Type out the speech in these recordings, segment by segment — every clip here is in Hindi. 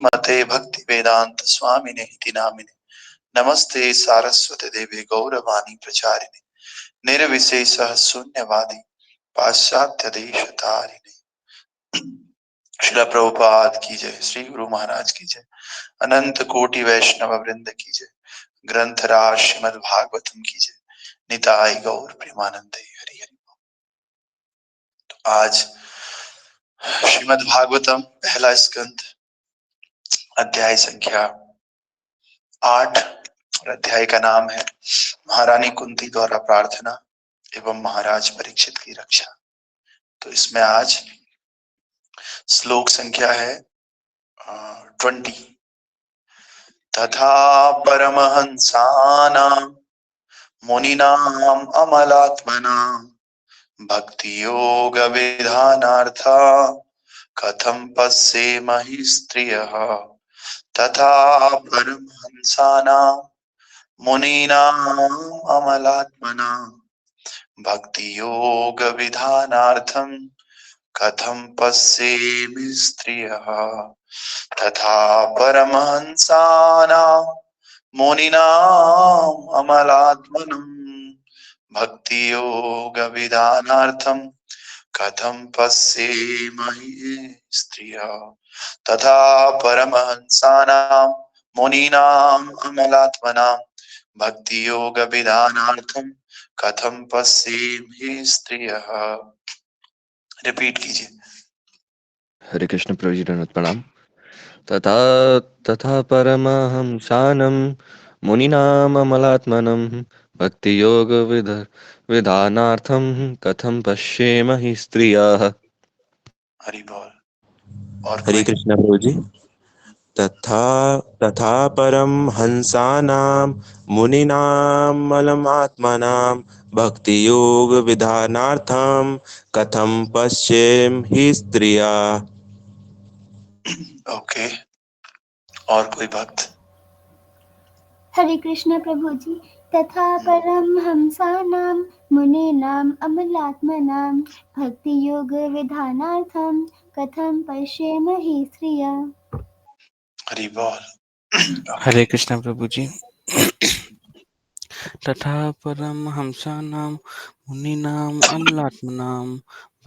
मते भक्ति वेदांत स्वामिने इति नामिने नमस्ते सारस्वती देवी गौरवाणी प्रचारिणे निर्विशेषः शून्यवादी पाश्चात्य देश तारिणे। श्रील प्रभुपाद की जय, श्री गुरु महाराज की जय, अनंत कोटि वैष्णव वृंद की जय, ग्रंथराज श्रीमद् भागवतम की जय, निताय गौर प्रेमानंदे हरि हरि। तो आज श्रीमद् भागवतम पहला स्कंद अध्याय संख्या 8 और अध्याय का नाम है महारानी कुंती द्वारा प्रार्थना एवं महाराज परीक्षित की रक्षा। तो इसमें आज श्लोक संख्या है 20। तथा परमहंसानां मुनीनां अमलात्मनां भक्ति योग विधानार्थ कथं पश्येमहि स्त्रियः। तथा परमहंसानां मुनीनां अमलात्मनां भक्ति योग विधानार्थं कथं पश्येमि स्त्रियः। तथा परमहंसानां मुनीनां अमलात्मनां भक्ति योग विधानार्थं कथं पश्येमहि स्त्रियः। तथा परमहंसानां मुनीनां अमलात्मनां भक्ति योग विधानार्थं कथं पश्येमहि स्त्रियः। रिपीट कीजिए। हरे कृष्ण प्रभु जी, दंडवत प्रणाम। तथा तथा परमहंसानं मुनीनाम् अमलात्मनं भक्ति योग विधानार्थं कथं पश्येमहि स्त्रियः। हरि बोल। और हरे कोई? कृष्ण प्रभु जी। तथा तथा परमहंसानां मुनीनामलमात्मनां भक्ति योग विधानार्थं कथं पश्येमहि स्त्रिया। ओके, और कोई भक्त? हरे कृष्ण प्रभु जी। तथा परमहंसानां मुनीनाम् अमलात्मनां भक्ति योग विधानार्थं कथं पश्येमहि स्त्रिया। हरि बोल। ओके, हरे कृष्ण प्रभु जी। तथा परमहंसानां मुनीनाम् अमलात्मनां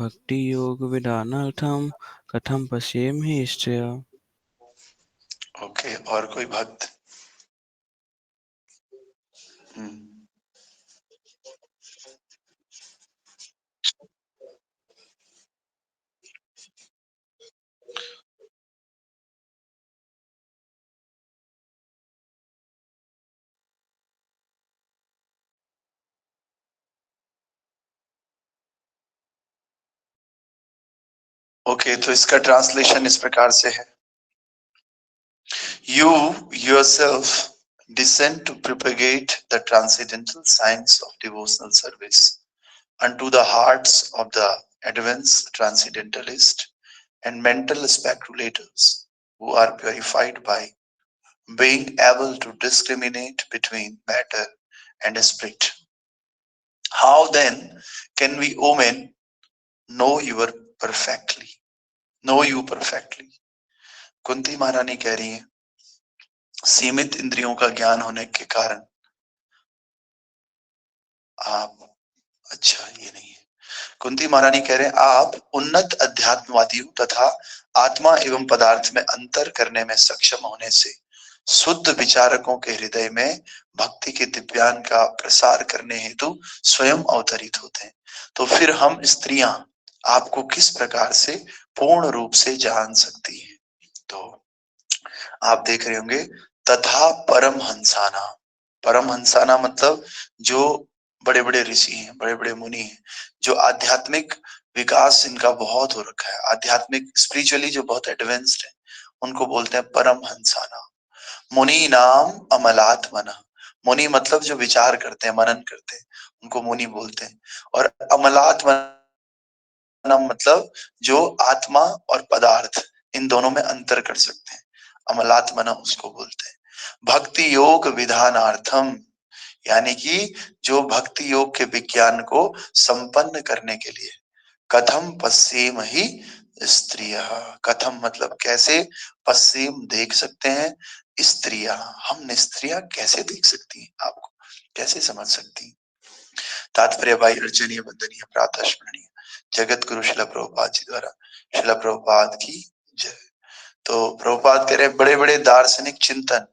भक्ति योग विधानार्थं कथं पश्येमहि स्त्रियः। ओके, और कोई भक्त? ओके, तो इसका ट्रांसलेशन इस प्रकार से है। You yourself descend to propagate the transcendental science of devotional service unto the hearts of the advanced transcendentalist and mental speculators who are purified by being able to discriminate between matter and spirit. How then can we, O men, know you perfectly? Know you perfectly? Kunti महारानी कह रही है, सीमित इंद्रियों का ज्ञान होने के कारण आप, अच्छा ये नहीं है, कुंती महारानी कह रहे हैं आप उन्नत अध्यात्मवादियों तथा आत्मा एवं पदार्थ में अंतर करने में सक्षम होने से शुद्ध विचारकों के हृदय में भक्ति के दिव्यान का प्रसार करने हेतु स्वयं अवतरित होते हैं। तो फिर हम स्त्रियां आपको किस प्रकार से पूर्ण रूप से जान सकती हैं? तो आप देख रहे होंगे, तथा परमहंसाना, परमहंसाना मतलब जो बड़े बड़े ऋषि हैं, बड़े बड़े मुनि हैं, जो आध्यात्मिक विकास इनका बहुत हो रखा है, आध्यात्मिक स्पिरिचुअली जो बहुत एडवांस्ड है, उनको बोलते हैं परमहंसाना। मुनि नाम अमलात्मना, मुनि मतलब जो विचार करते हैं, मनन करते हैं, उनको मुनि बोलते हैं। और अमलात्मना मतलब जो आत्मा और पदार्थ इन दोनों में अंतर कर सकते हैं, अमलात्मना उसको बोलते हैं। भक्ति योग विधानार्थम, यानी कि जो भक्ति योग के विज्ञान को संपन्न करने के लिए, कथम पश्येमहि स्त्रियः, कथम मतलब कैसे, पश्चिम देख सकते हैं, स्त्रियां हम स्त्रियां कैसे देख सकती हैं, आपको कैसे समझ सकती हैं। तात्पर्य भाई अर्चनीय वंदनीय प्रातः स्मरणीय जगत गुरु शिला प्रभुपाद जी द्वारा, शिला प्रभुपाद की जय। तो प्रभुपाद कह रहे बड़े बड़े दार्शनिक चिंतन,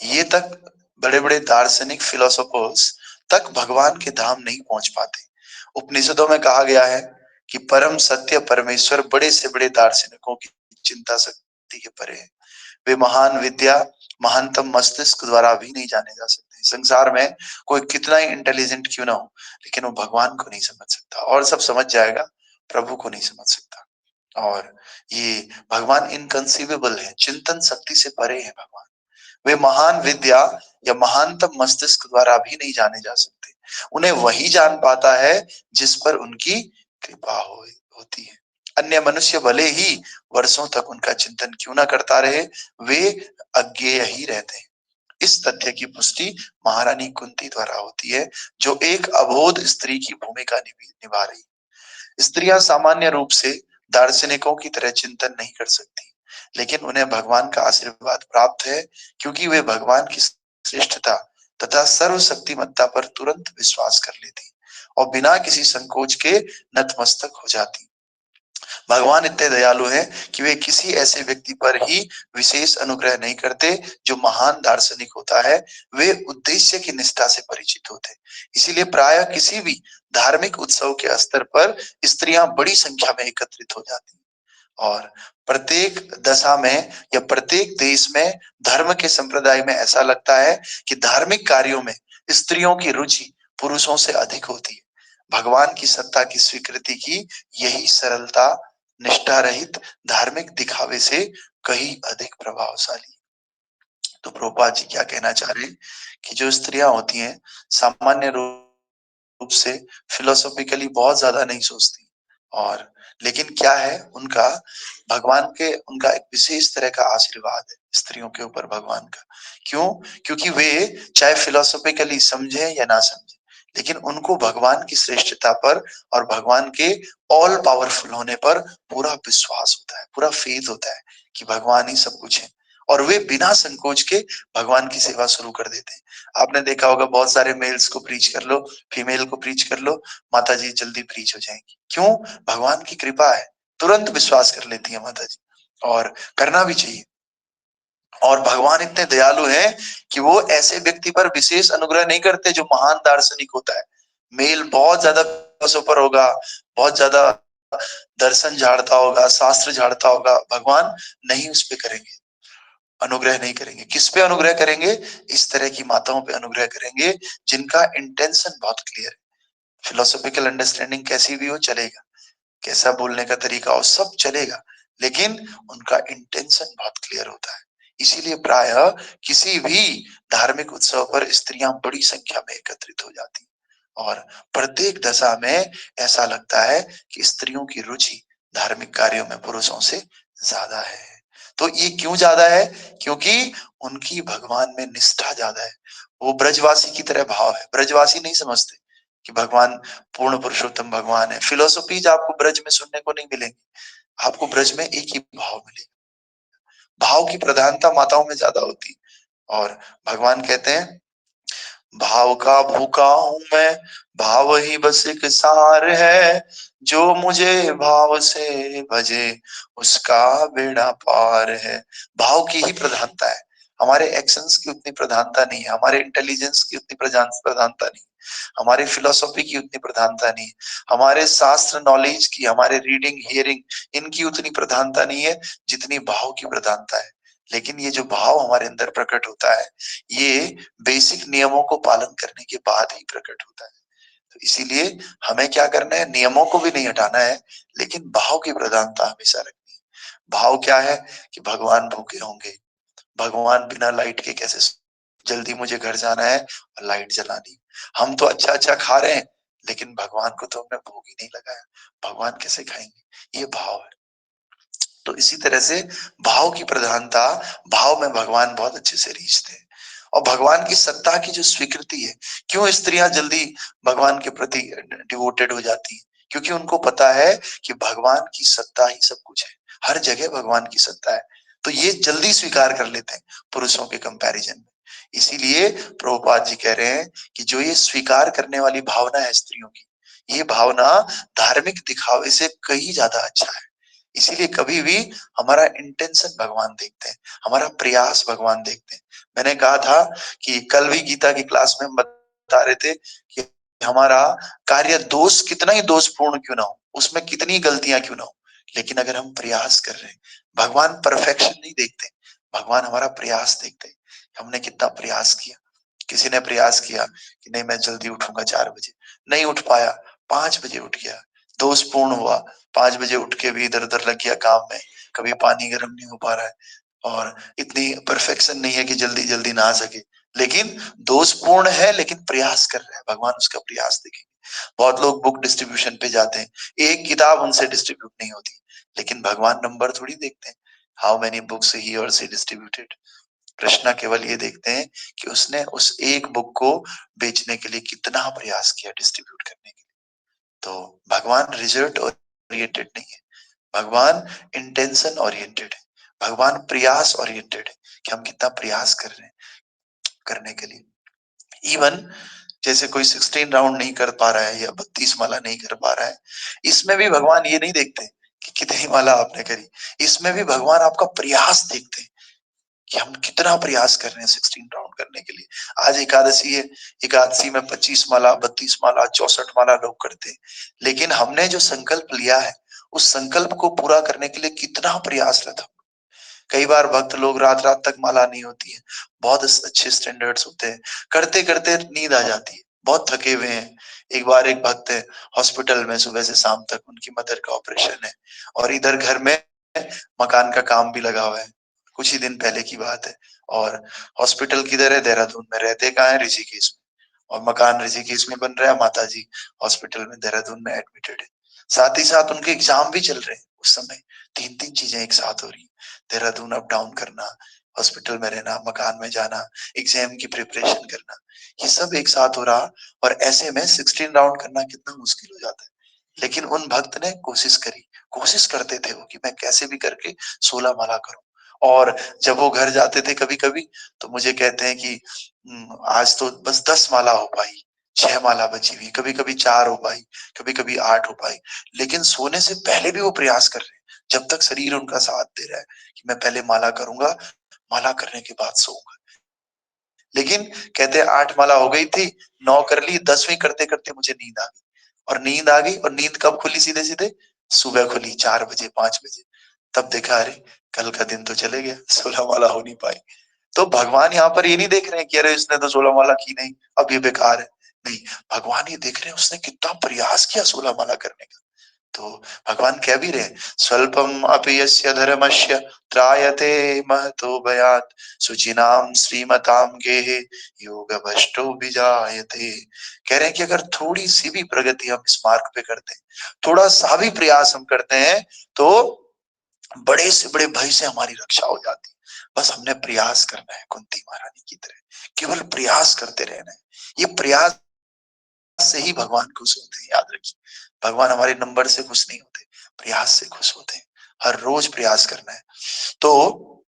ये तक बड़े बड़े दार्शनिक फिलोसोफर्स तक भगवान के धाम नहीं पहुंच पाते। उपनिषदों में कहा गया है कि परम सत्य परमेश्वर बड़े से बड़े दार्शनिकों की चिंता शक्ति के परे है। वे महान विद्या महानतम मस्तिष्क द्वारा भी नहीं जाने जा सकते। संसार में कोई कितना ही इंटेलिजेंट क्यों ना हो, लेकिन वो भगवान को नहीं समझ सकता, और सब समझ जाएगा, प्रभु को नहीं समझ सकता। और ये भगवान इनकंसीवेबल है, चिंतन शक्ति से परे है भगवान। वे महान विद्या या महानतम मस्तिष्क द्वारा भी नहीं जाने जा सकते। उन्हें वही जान पाता है जिस पर उनकी कृपा होती है। अन्य मनुष्य भले ही वर्षों तक उनका चिंतन क्यों ना करता रहे, वे अज्ञेय ही रहते हैं। इस तथ्य की पुष्टि महारानी कुंती द्वारा होती है, जो एक अबोध स्त्री की भूमिका निभा रही। स्त्रियां सामान्य रूप से दार्शनिकों की तरह चिंतन नहीं कर सकती, लेकिन उन्हें भगवान का आशीर्वाद प्राप्त है, क्योंकि वे भगवान की श्रेष्ठता तथा सर्वशक्तिमत्ता पर तुरंत विश्वास कर लेती और बिना किसी संकोच के नतमस्तक हो जाती। भगवान इतने दयालु हैं कि वे किसी ऐसे व्यक्ति पर ही विशेष अनुग्रह नहीं करते जो महान दार्शनिक होता है। वे उद्देश्य की निष्ठा से परिचित होते हैं। इसीलिए प्रायः किसी भी धार्मिक उत्सव के स्तर पर स्त्रियां बड़ी संख्या में एकत्रित हो जाती हैं, और प्रत्येक दशा में या प्रत्येक देश में धर्म के संप्रदाय में ऐसा लगता है कि धार्मिक कार्यों में स्त्रियों की रुचि पुरुषों से अधिक होती है। भगवान की सत्ता की स्वीकृति की यही सरलता निष्ठा रहित धार्मिक दिखावे से कहीं अधिक प्रभावशाली। तो प्रभुपाद जी क्या कहना चाह रहे हैं कि जो स्त्रियां होती हैं सामान्य रूप से फिलोसॉफिकली बहुत ज्यादा नहीं सोचती, और लेकिन क्या है उनका भगवान के उनका एक विशेष तरह का आशीर्वाद है स्त्रियों के ऊपर भगवान का। क्यों? क्योंकि वे चाहे फिलोसॉफिकली समझे या ना समझे, लेकिन उनको भगवान की श्रेष्ठता पर और भगवान के ऑल पावरफुल होने पर पूरा विश्वास होता है, पूरा फेथ होता है कि भगवान ही सब कुछ है, और वे बिना संकोच के भगवान की सेवा शुरू कर देते हैं। आपने देखा होगा बहुत सारे मेल्स को प्रीच कर लो, फीमेल को प्रीच कर लो, माता जी जल्दी प्रीच हो जाएंगी। क्यों? भगवान की कृपा है, तुरंत विश्वास कर लेती है माता जी, और करना भी चाहिए। और भगवान इतने दयालु हैं कि वो ऐसे व्यक्ति पर विशेष अनुग्रह नहीं करते जो महान दार्शनिक होता है। मेल बहुत ज्यादा पर होगा, बहुत ज्यादा दर्शन झाड़ता होगा, शास्त्र झाड़ता होगा, भगवान नहीं उस पे करेंगे, अनुग्रह नहीं करेंगे। किस पे अनुग्रह करेंगे? इस तरह की माताओं पे अनुग्रह करेंगे जिनका इंटेंशन बहुत क्लियर है। फिलोसॉफिकल अंडरस्टैंडिंग कैसी भी हो चलेगा, कैसा बोलने का तरीका हो सब चलेगा, लेकिन उनका इंटेंशन बहुत क्लियर होता है। इसीलिए प्रायः किसी भी धार्मिक उत्सव पर स्त्रियां बड़ी संख्या में एकत्रित हो जाती, और प्रत्येक दशा में ऐसा लगता है कि स्त्रियों की रुचि धार्मिक कार्यों में पुरुषों से ज्यादा है। तो ये क्यों ज्यादा है? क्योंकि उनकी भगवान में निष्ठा ज्यादा है। वो ब्रजवासी की तरह भाव है। ब्रजवासी नहीं समझते कि भगवान पूर्ण पुरुषोत्तम भगवान है। फिलोसॉफीज आपको ब्रज में सुनने को नहीं मिलेंगी, आपको ब्रज में एक ही भाव मिलेगा। भाव की प्रधानता माताओं में ज्यादा होती है, और भगवान कहते हैं भाव का भूखा हूं मैं, भाव ही बस एक सार है, जो मुझे भाव से भजे उसका बेड़ा पार है। भाव की ही प्रधानता है, हमारे एक्शंस की उतनी प्रधानता नहीं है, हमारे इंटेलिजेंस की उतनी प्रधानता नहीं, हमारी फिलोसॉफी की उतनी प्रधानता नहीं है, हमारे शास्त्र नॉलेज की, हमारे रीडिंग हियरिंग इनकी उतनी प्रधानता नहीं है जितनी भाव की प्रधानता है। लेकिन ये जो भाव हमारे अंदर प्रकट होता है, ये बेसिक नियमों को पालन करने के बाद ही प्रकट होता है। तो इसीलिए हमें क्या करना है, नियमों को भी नहीं हटाना है, लेकिन भाव की प्रधानता हमेशा रखनी है। भाव क्या है कि भगवान भूखे होंगे, भगवान बिना लाइट के कैसे जल्दी मुझे घर जाना है और लाइट जलानी, हम तो अच्छा अच्छा खा रहे हैं लेकिन भगवान को तो हमने भोग ही नहीं लगाया, भगवान कैसे खाएंगे? ये भाव है। तो इसी तरह से भाव की प्रधानता, भाव में भगवान बहुत अच्छे से रीझते हैं, और भगवान की सत्ता की जो स्वीकृति है। क्यों स्त्रियां जल्दी भगवान के प्रति डिवोटेड हो जाती हैं? क्योंकि उनको पता है कि भगवान की सत्ता ही सब कुछ है, हर जगह भगवान की सत्ता है। तो ये जल्दी स्वीकार कर लेते हैं पुरुषों के कंपैरिजन में। इसीलिए प्रभुपाद जी कह रहे हैं कि जो ये स्वीकार करने वाली भावना है स्त्रियों की, ये भावना धार्मिक दिखावे से कहीं ज्यादा अच्छा है। इसीलिए कभी भी हमारा इंटेंशन भगवान देखते हैं, हमारा प्रयास भगवान देखते हैं। मैंने कहा था कि कल भी गीता की क्लास में हम बता रहे थे कि हमारा कार्य दोष कितना ही दोषपूर्ण क्यों ना हो, उसमें कितनी गलतियां क्यों ना हो, लेकिन अगर हम प्रयास कर रहे हैं, भगवान परफेक्शन नहीं देखते, भगवान हमारा प्रयास देखते हैं। हमने कितना प्रयास किया। किसी ने प्रयास किया कि नहीं मैं जल्दी उठूंगा 4 बजे, नहीं उठ पाया, 5 बजे उठ गया, दोषपूर्ण हुआ। 5 बजे उठ के भी इधर उधर लग गया काम में, कभी पानी गर्म नहीं हो पा रहा है, और इतनी परफेक्शन नहीं है कि जल्दी जल्दी नहा सके, लेकिन दोषपूर्ण है, लेकिन प्रयास कर रहे हैं, भगवान उसका प्रयास देखेंगे। बहुत लोग बुक डिस्ट्रीब्यूशन पे जाते हैं, एक किताब उनसे डिस्ट्रीब्यूट नहीं होती, लेकिन भगवान नंबर थोड़ी देखते हैं, हाउ मेनी बुक्स ही और सी डिस्ट्रीब्यूटेड। कृष्णा केवल ये देखते हैं कि उसने उस एक बुक को बेचने के लिए कितना प्रयास किया, डिस्ट्रीब्यूट करने के लिए। तो भगवान रिजल्ट ओरिएंटेड नहीं है, भगवान इंटेंशन ओरिएंटेड है, भगवान प्रयास ओरिएंटेड है कि हम कितना प्रयास कर रहे हैं करने के लिए। इवन जैसे कोई 16 राउंड नहीं कर पा रहा है या 32 माला नहीं कर पा रहा है, इसमें भी भगवान ये नहीं देखते कि कितनी माला आपने करी, इसमें भी भगवान आपका प्रयास देखते हैं कि हम कितना प्रयास कर रहे हैं 16 राउंड करने के लिए। आज एकादशी है, एकादशी में 25 माला, 32 माला, 64 माला लोग करते हैं, लेकिन हमने जो संकल्प लिया है उस संकल्प को पूरा करने के लिए कितना प्रयासरत हम। कई बार भक्त लोग रात रात तक माला नहीं होती है, बहुत अच्छे स्टैंडर्ड्स होते हैं, करते करते नींद आ जाती है, बहुत थके हुए हैं। एक बार एक भक्त है हॉस्पिटल में सुबह से शाम तक, उनकी मदर का ऑपरेशन है, और इधर घर में मकान का काम भी लगा हुआ है, कुछ ही दिन पहले की बात है। और हॉस्पिटल किधर है? देहरादून में। रहते कहाँ है? ऋषिकेश में। और मकान ऋषिकेश में बन रहा है, माता जी हॉस्पिटल में देहरादून में एडमिटेड है। साथ ही साथ उनके एग्जाम भी चल रहे हैं उस समय, तीन तीन चीजें एक साथ हो रही है, देहरादून अप डाउन करना, हॉस्पिटल में रहना, मकान में जाना, एग्जाम की प्रिपरेशन करना, ये सब एक साथ हो रहा। और ऐसे में 16 राउंड करना कितना मुश्किल हो जाता है, लेकिन उन भक्त ने कोशिश करी, कोशिश करते थे वो कि मैं कैसे भी करके 16 माला करूं। और जब वो घर जाते थे कभी कभी, तो मुझे कहते हैं कि आज तो बस 10 माला हो पाई, 6 माला बची हुई, कभी कभी 4 हो पाई, कभी कभी 8 हो पाई, लेकिन सोने से पहले भी वो प्रयास कर रहे हैं, जब तक शरीर उनका साथ दे रहा है कि मैं पहले माला करूंगा, माला करने के बाद सोऊंगा। लेकिन कहते 8 माला हो गई थी, 9 कर ली, 10वीं करते करते मुझे नींद आ गई। और नींद आ गई, और नींद कब खुली? सीधे सीधे सुबह खुली, 4 बजे 5 बजे। तब देखा अरे कल का दिन तो चले गया, 16 माला हो नहीं पाई। तो भगवान यहाँ पर ये नहीं देख रहे हैं कि अरे इसने तो 16 माला की नहीं, अब ये बेकार है। नहीं, भगवान ये देख रहे हैं उसने कितना प्रयास किया 16 माला करने का। तो भगवान कह भी रहे, स्वल्पम अपि यस्य धर्मस्य त्रायते महतो भयात् शुचिनाम श्रीमताम गेहे योग भ्रष्टो विजायते। कह रहे हैं कि अगर थोड़ी सी भी प्रगति हम इस मार्ग पे करते हैं, थोड़ा सा भी प्रयास हम करते हैं, तो बड़े से बड़े भय से हमारी रक्षा हो जाती है। बस हमने प्रयास करना है, कुंती महारानी की तरह केवल प्रयास करते रहना है। ये प्रयास से ही भगवान खुश होते हैं, याद रखिए। भगवान हमारे नंबर से खुश नहीं होते, प्रयास से खुश होते हैं। हर रोज प्रयास करना है। तो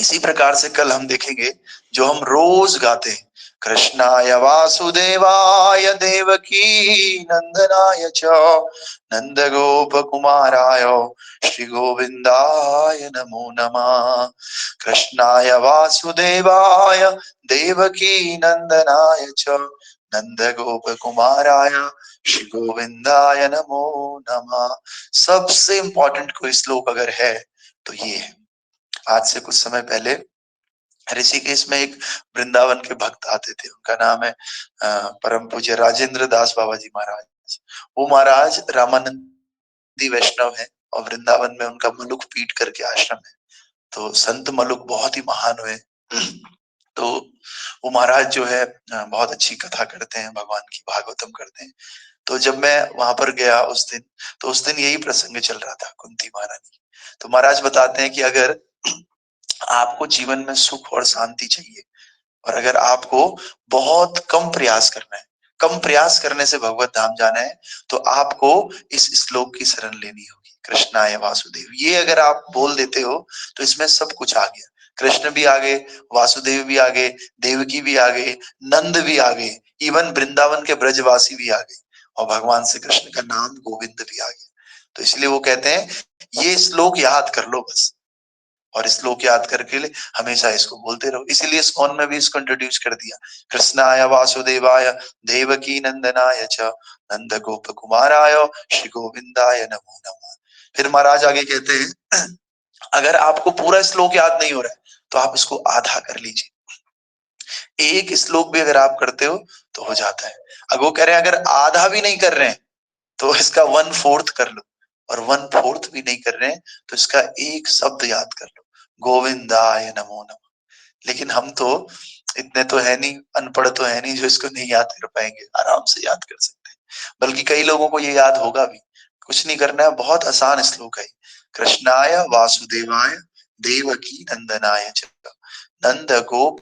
इसी प्रकार से कल हम देखेंगे जो हम रोज गाते हैं, कृष्णाय वासुदेवाय देवकी नंदनाय च नंद गोप कुमाराय श्री गोविंदाय नमो नमः। कृष्णाय वासुदेवाय देवकी नंदनाय च नंद गोप कुमाराय श्री गोविंदाय नमो नमः। सबसे इंपॉर्टेंट कोई श्लोक अगर है तो ये है। आज से कुछ समय पहले ऋषिकेश में एक वृंदावन के भक्त आते थे, उनका नाम है परम पूज्य राजेंद्र दास बाबा जी महाराज। वो महाराज रामानंदी वैष्णव है, और वृंदावन में उनका मलुक पीठ करके आश्रम है। तो संत मलुक बहुत ही महान हुए। तो वो महाराज जो है बहुत अच्छी कथा करते हैं, भगवान की भागवतम करते हैं। तो जब मैं वहां पर गया उस दिन, तो उस दिन यही प्रसंग चल रहा था, कुंती महारानी। तो महाराज बताते हैं कि अगर आपको जीवन में सुख और शांति चाहिए, और अगर आपको बहुत कम प्रयास करना है, कम प्रयास करने से भगवत धाम जाना है तो आपको इस श्लोक की शरण लेनी होगी, कृष्णाय वासुदेव। ये अगर आप बोल देते हो तो इसमें सब कुछ आ गया। कृष्ण भी आ गए, वासुदेव भी आ गए, देवकी भी आ गए, नंद भी आ गए, इवन वृंदावन के ब्रजवासी भी आ गए, और भगवान श्री कृष्ण का नाम गोविंद भी आ गया। तो इसलिए वो कहते हैं ये श्लोक याद कर लो बस, और श्लोक याद करके लिए हमेशा इसको बोलते रहो। इसीलिए इस्कॉन में भी इसको इंट्रोड्यूस कर दिया, कृष्णाय वासुदेवाय देवकी नंदनाय च नंद गोप कुमाराय श्री गोविंदाय नमो नमः। फिर महाराज आगे कहते हैं अगर आपको पूरा श्लोक याद नहीं हो रहा है तो आप इसको आधा कर लीजिए। एक श्लोक भी अगर आप करते हो तो हो जाता है। अगर वो कह रहे हैं अगर आधा भी नहीं कर रहे हैं तो इसका 1/4 कर लो, और 1/4 भी नहीं कर रहे हैं तो इसका एक शब्द याद कर लो, गोविंदाय नमो नमः। लेकिन हम तो इतने तो है नहीं, अनपढ़ तो है नहीं जो इसको नहीं याद कर पाएंगे, आराम से याद कर सकते हैं। बल्कि कई लोगों को ये याद होगा भी, कुछ नहीं करना है, बहुत आसान श्लोक है। कृष्णाय वासुदेवाय देवकी नंदनाय च नंद गोप